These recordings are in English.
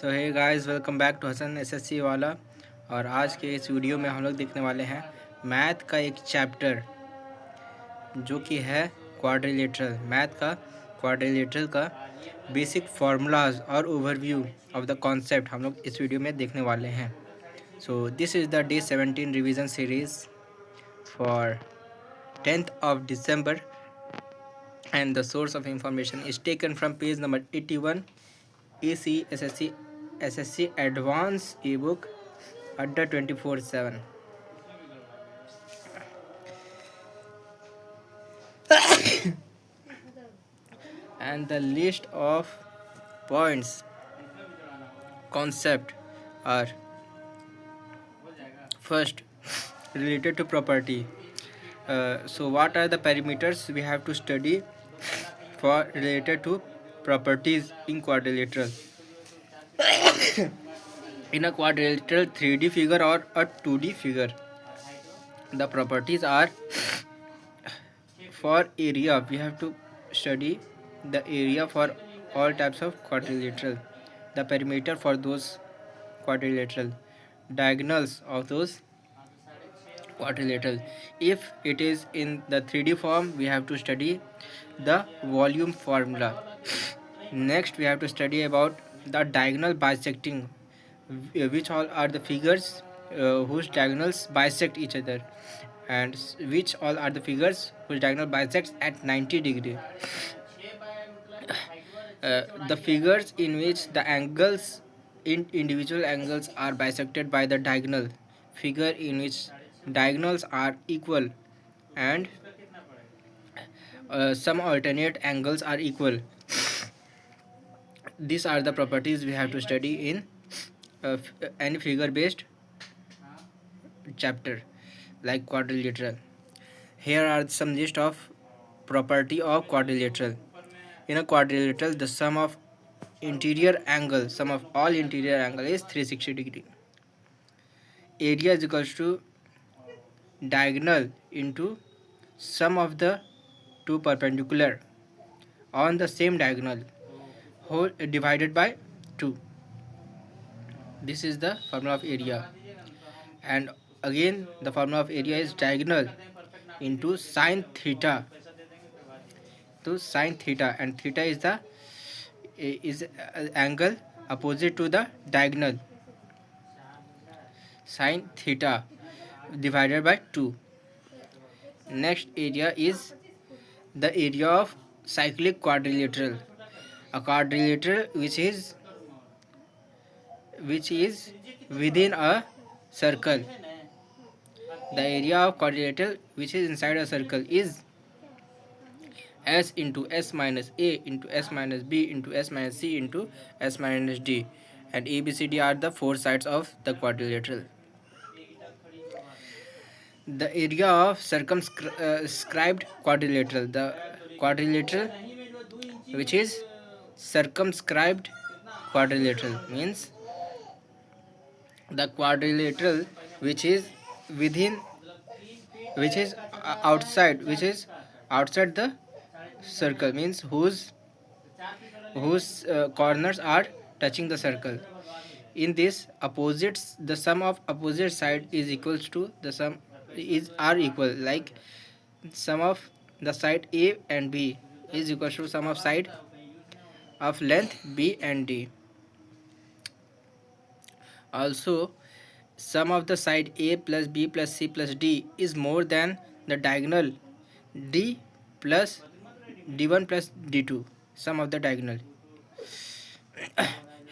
So hey guys, welcome back to Hasan SSC वाला। और आज के इस वीडियो में हम लोग देखने वाले हैं मैथ का एक चैप्टर जो कि है क्वाड्रिलेटरल। मैथ का क्वाड्रिलेटरल का बेसिक फार्मूलाज और ओवरव्यू ऑफ द कॉन्सेप्ट हम लोग इस वीडियो में देखने वाले हैं। So this is the day 17 revision series for 10th of December, and the source of information is taken from page number 81, AC SSC Advanced ebook under 24/7. And the list of points concept are: first, related to property. So what are the parameters we have to study for related to properties in quadrilateral? In a quadrilateral 3D figure or a 2D figure, the properties are: for area, we have to study the area for all types of quadrilateral, the perimeter for those quadrilateral, diagonals of those quadrilateral. If it is in the 3D form, we have to study the volume formula. Next, we have to study about the diagonal bisecting, which all are the figures whose diagonals bisect each other, and which all are the figures whose diagonal bisects at 90 degree. The figures in which the angles in individual angles are bisected by the diagonal, figure in which diagonals are equal and some alternate angles are equal. These are the properties we have to study in any figure based chapter like quadrilateral. Here are some list of property of quadrilateral. In a quadrilateral, the sum of all interior angle is 360 degree. Area is equals to diagonal into sum of the two perpendicular on the same diagonal whole divided by 2. This is the formula of area. And again, the formula of area is diagonal into sine theta, and theta is angle opposite to the diagonal, sine theta divided by 2. Next area is the area of cyclic quadrilateral, a quadrilateral which is within a circle. The area of quadrilateral which is inside a circle is S into S minus A into S minus B into S minus C into S minus D, and ABCD are the four sides of the quadrilateral. The area of circumscribed quadrilateral, the quadrilateral which is circumscribed quadrilateral, means the quadrilateral which is outside the circle, means whose corners are touching the circle. In this, opposites, the sum of opposite side is equals to the sum are equal, like sum of the side A and B is equals to sum of side of length B and D. Also, sum of the side A plus B plus C plus D is more than the diagonal D plus D1 plus D2, sum of the diagonal.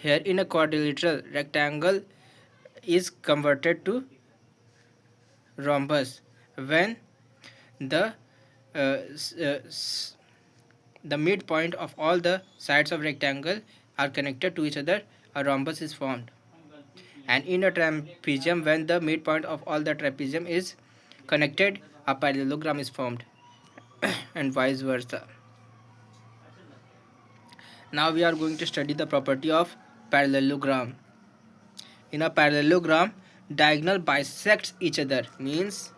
Here in a quadrilateral, rectangle is converted to rhombus when the midpoint of all the sides of rectangle are connected to each other, a rhombus is formed. And in a trapezium, when the midpoint of all the trapezium is connected, a parallelogram is formed, and vice versa. Now we are going to study the property of parallelogram. In a parallelogram, diagonal bisects each other, means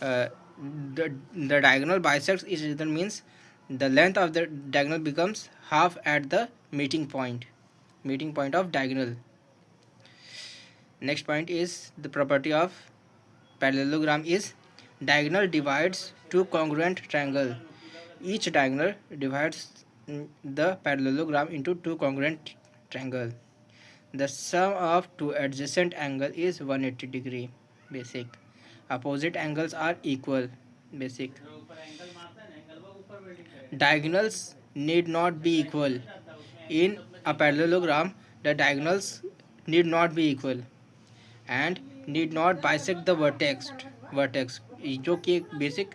the diagonal bisects each other means the length of the diagonal becomes half at the meeting point. meeting point of diagonal. Next point is the property of parallelogram is diagonal divides two congruent triangle. Each diagonal divides the parallelogram into two congruent triangle. The sum of two adjacent angle is 180 degree. Basic. Opposite angles are equal. Basic. Diagonals need not be equal. In a parallelogram, the diagonals need not be equal and need not bisect the vertex जो कि एक basic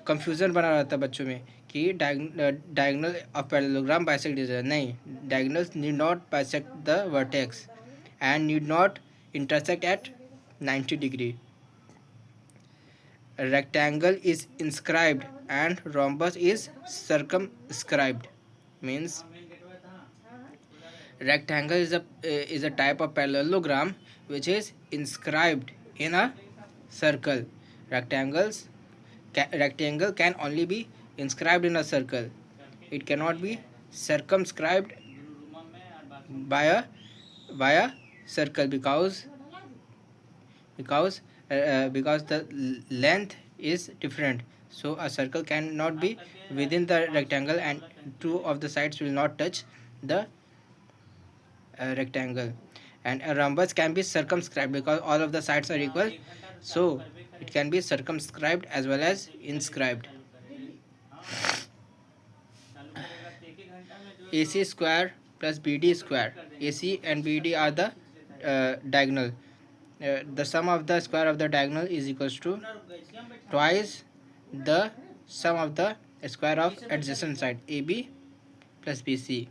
confusion बना रहता है बच्चों में कि diagonal of parallelogram bisect is नहीं, diagonals need not bisect the vertex and need not intersect at 90 degree. Rectangle is inscribed and rhombus is circumscribed. Means rectangle is a type of parallelogram which is inscribed in a circle. Rectangle can only be inscribed in a circle. It cannot be circumscribed by a circle because the length is different. So a circle cannot be within the rectangle and two of the sides will not touch the rectangle. And a rhombus can be circumscribed because all of the sides are equal, so it can be circumscribed as well as inscribed. AC square plus BD square. AC and BD are the diagonal. The sum of the square of the diagonal is equals to twice the sum of the square of adjacent side. AB plus BC.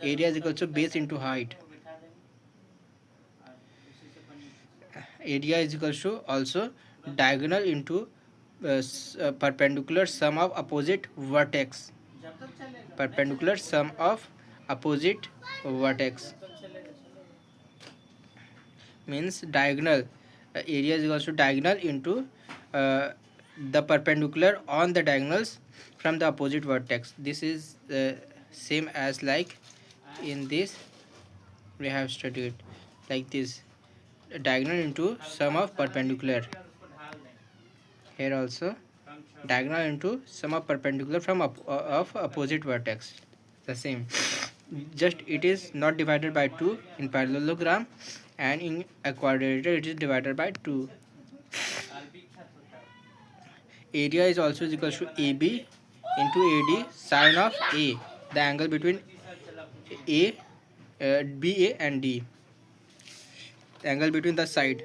Area is equal to base into height. Area is equal to also diagonal into perpendicular sum of opposite vertex. Perpendicular sum of opposite vertex means diagonal. Area is equal to diagonal into the perpendicular on the diagonals from the opposite vertex. This is same as like in this we have studied like this, diagonal into sum of perpendicular. Here also diagonal into sum of perpendicular from of opposite vertex. The same, just it is not divided by 2 in parallelogram, and in a quadrilateral it is divided by 2. Area is also equal to AB into AD sine of A, the angle between BA and D, the angle between the side.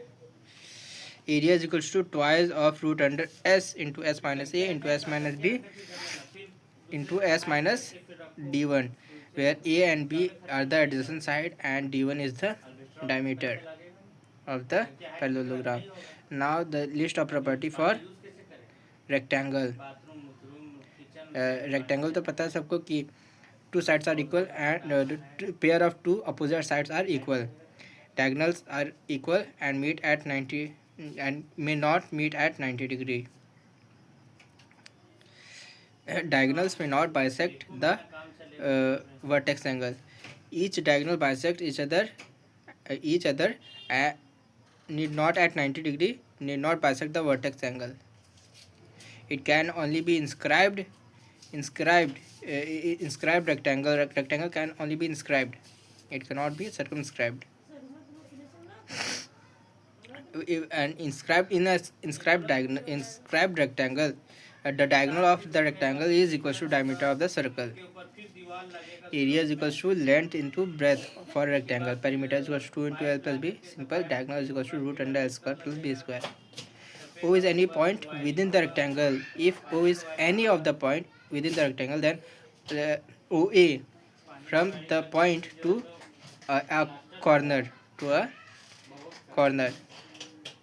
Area is equal to twice of root under S into S minus A into S minus B into S minus D1, where A and B are the adjacent side and D1 is the diameter of the parallelogram. Now the list of property for rectangle. Rectangle तो पता है सबको कि two sides are equal and pair of two opposite sides are equal. Diagonals are equal and meet at 90 and may not meet at 90 degree. Diagonals may not bisect the vertex angle. Each diagonal bisect each other need not at 90 degree, need not bisect the vertex angle. It can only be inscribed rectangle. Rectangle can only be inscribed, it cannot be circumscribed. And inscribed in a inscribed rectangle, the diagonal of the rectangle is equal to diameter of the circle. Area is equal to length into breadth for rectangle. Perimeter is equal to 2 into L plus B. Simple. Diagonal is equal to root under L square plus B square. O is any point within the rectangle. If O is any of the point within the rectangle, then OA from the point to a corner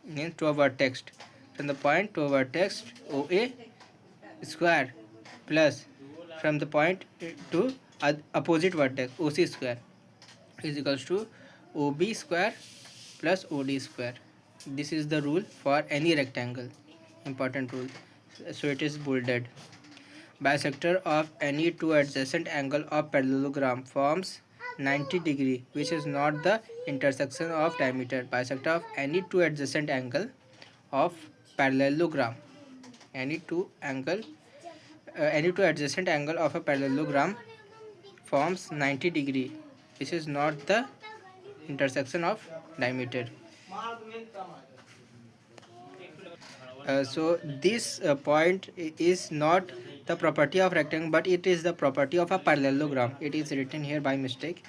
means to a vertex, from the point to a vertex OA square plus from the point to opposite vertex OC square is equals to OB square plus OD square. This is the rule for any rectangle, important rule, so it is bolded. Bisector of any two adjacent angle of parallelogram forms 90 degree, which is not the intersection of diameter. Bisect of any two adjacent angle of parallelogram. Any two adjacent angle of a parallelogram forms 90 degree, which is not the intersection of diameter. So this point is not the property of rectangle, but it is the property of a parallelogram. It is written here by mistake,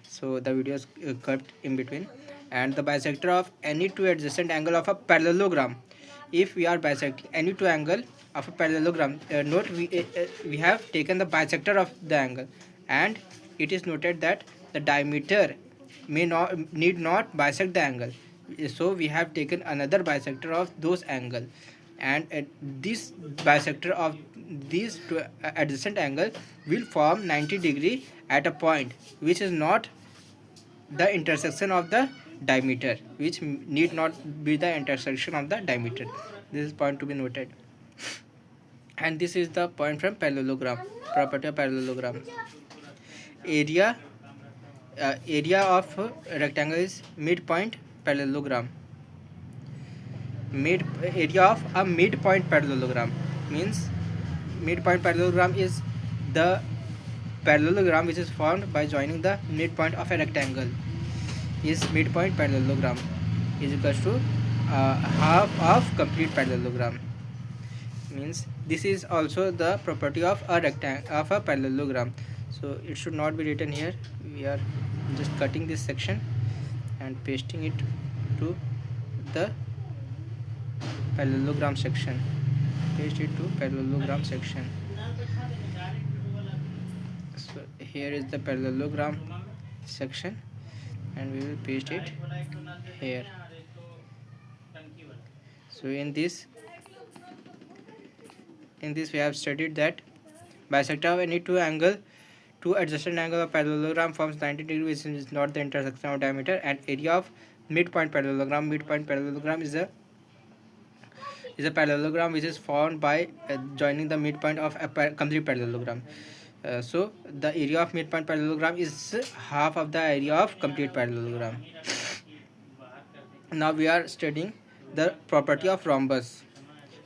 so the video is cut in between. And the bisector of any two adjacent angle of a parallelogram. If we are bisecting any two angle of a parallelogram, note we have taken the bisector of the angle, and it is noted that the diameter need not bisect the angle, so we have taken another bisector of those angle, and this bisector of these two adjacent angle will form 90 degree at a point which is not the intersection of the diameter, which need not be the intersection of the diameter. This is point to be noted. And this is the point from parallelogram, property of parallelogram. Area of rectangle is midpoint parallelogram. Area of a midpoint parallelogram means midpoint parallelogram is the parallelogram which is formed by joining the midpoint of a rectangle. Is midpoint parallelogram is equals to half of complete parallelogram. Means this is also the property of a parallelogram. So it should not be written here. We are just cutting this section and pasting it to the parallelogram section. Paste it to parallelogram section. So here is the parallelogram section, and we will paste it here. So in this we have studied that bisector of any two adjacent angle of parallelogram forms 90 degree, which is not the intersection of diameter. And area of midpoint parallelogram is a parallelogram which is formed by joining the midpoint of a complete parallelogram. So the area of midpoint parallelogram is half of the area of complete parallelogram. Now we are studying the property of rhombus.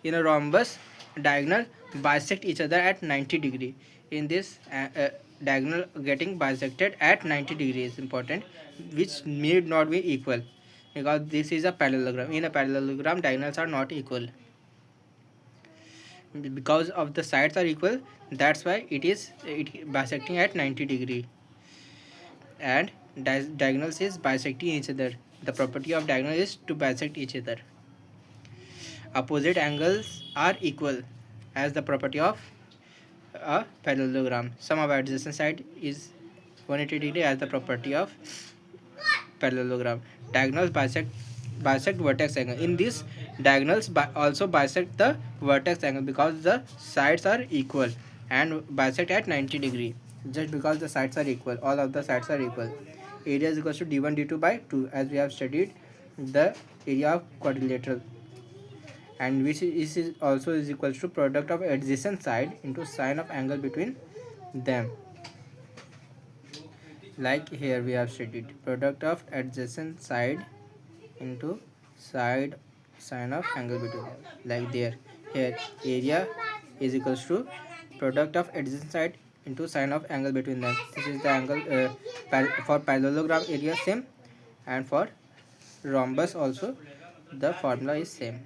In a rhombus, diagonal bisect each other at 90 degree. In this diagonal getting bisected at 90 degree is important, which need not be equal, because this is a parallelogram. In a parallelogram, diagonals are not equal. Because of the sides are equal, that's why it bisecting at 90 degree. And diagonals is bisecting each other. The property of diagonal is to bisect each other. Opposite angles are equal as the property of a parallelogram. Sum of adjacent side is 180 degree as the property of parallelogram. Diagonals bisect vertex angle. In this, diagonals also bisect the vertex angle because the sides are equal, and bisect at 90 degree just because the sides are equal. All of the sides are equal. Area is equals to d1 d2 by 2, as we have studied the area of quadrilateral, and which is also is equals to product of adjacent side into sine of angle between them. Like here we have studied product of adjacent side into sine of angle between them. Like there, here area is equals to product of adjacent side into sine of angle between them. This is the angle for parallelogram area same, and for rhombus also the formula is same.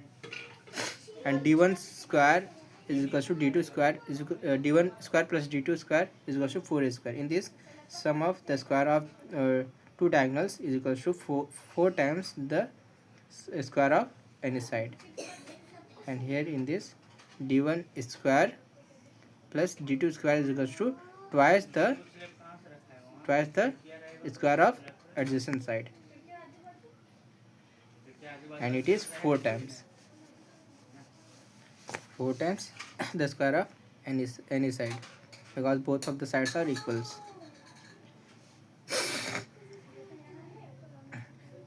And d1 square is equals to d2 square is d1 square plus d2 square is equals to 4 square. In this, sum of the square of two diagonals is equals to 4 times the square of any side. And here in this, d1 square plus d2 square is equals to twice the square of adjacent side, and it is 4 times the square of any side, because both of the sides are equals.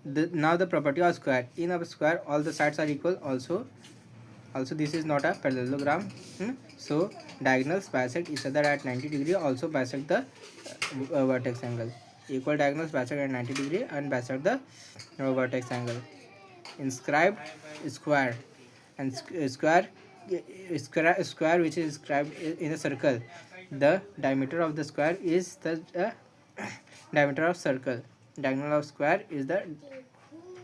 Now the property of square. In a square, all the sides are equal. Also this is not a parallelogram, so diagonals bisect each other at 90 degree, also bisect the vertex angle. equal diagonals bisect at 90 degree and bisect the vertex angle. Inscribed square, and square which is inscribed in a circle. The diameter of the square is the diameter of circle. Diagonal of square is the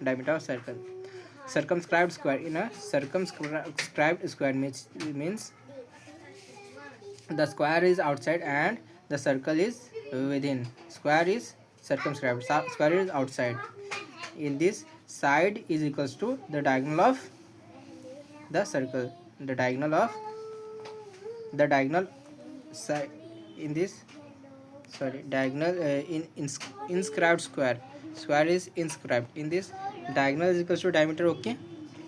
diameter of circle. Circumscribed square, in a circumscribed square means the square is outside and the circle is within. Square is circumscribed, square is outside. In this, side is equals to the diagonal of the circle. The diagonal side in this, diagonal in inscribed square is inscribed. In this, diagonal is equals to diameter. Okay,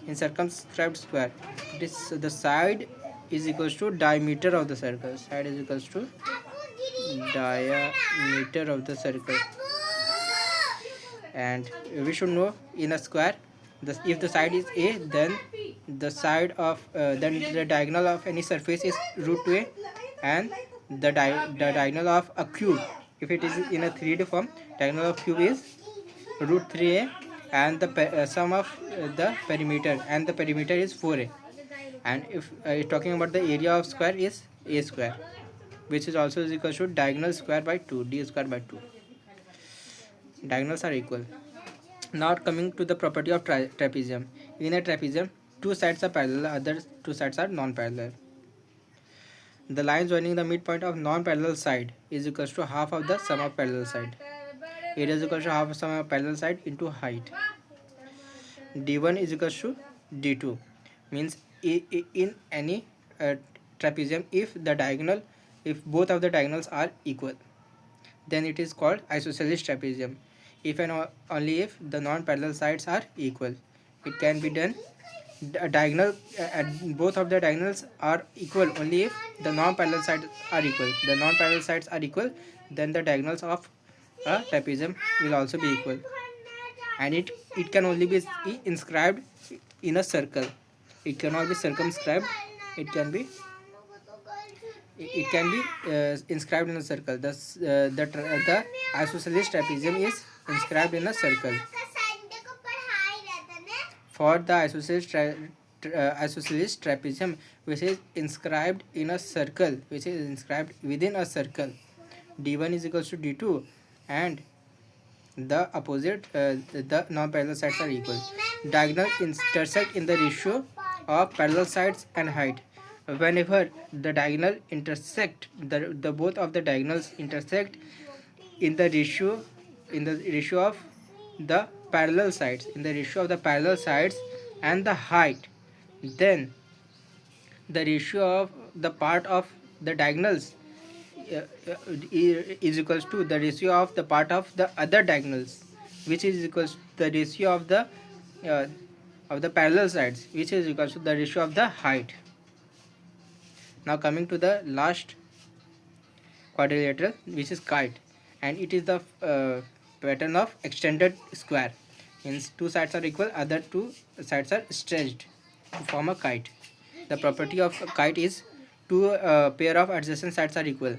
in circumscribed square, the side is equals to diameter of the circle. Side is equals to diameter of the circle. And we should know, in a square, if the side is a, then the side of then the diagonal of any surface is root 2a, and the diagonal of a cube, if it is in a 3D form, diagonal of cube is root 3a, and the sum of the perimeter, and the perimeter is 4a. And if talking about the area of square, is a square, which is also is equal to diagonal square by 2, d square by 2. Diagonals are equal. Now coming to the property of trapezium. In a trapezium, two sides are parallel, other two sides are non-parallel. The line joining the midpoint of non-parallel side is equal to half of the sum of parallel side. Area is equal to half of sum of parallel side into height. d1 is equal to d2. Means in any trapezium, if both of the diagonals are equal, then it is called isosceles trapezium. If and only if the non-parallel sides are equal, it can be done. Both of the diagonals are equal only if the non-parallel sides are equal. The non-parallel sides are equal, then the diagonals of a trapezium will also be equal. And it can only be inscribed in a circle. It cannot be circumscribed. It can be inscribed in a circle. Thus, the isosceles trapezium is inscribed in a circle. For the isosceles trapezium, which is inscribed in a circle, which is inscribed within a circle, d1 is equals to d2, and the opposite, the non-parallel sides are equal. Diagonal intersect in the ratio of parallel sides and height. Whenever the diagonal intersect, the both of the diagonals intersect in the ratio of the parallel sides, and the height, then the ratio of the part of the diagonals is equals to the ratio of the part of the other diagonals, which is equals to the ratio of the parallel sides, which is equals to the ratio of the height. Now coming to the last quadrilateral, which is kite, and it is the pattern of extended square. Means two sides are equal, other two sides are stretched to form a kite. The property of a kite is two pair of adjacent sides are equal.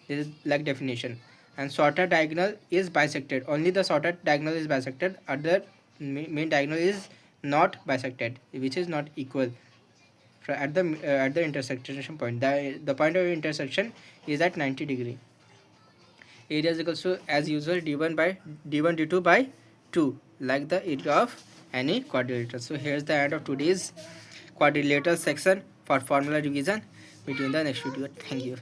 This is like definition. And shorter diagonal is bisected. Only the shorter diagonal is bisected. Other main diagonal is not bisected, which is not equal at the intersection point. The point of intersection is at 90 degree. Area is equals to, as usual, d1 d2 by 2, like the area of any quadrilateral. So here's the end of today's quadrilateral section for formula revision. Meet you in the next video. Thank you.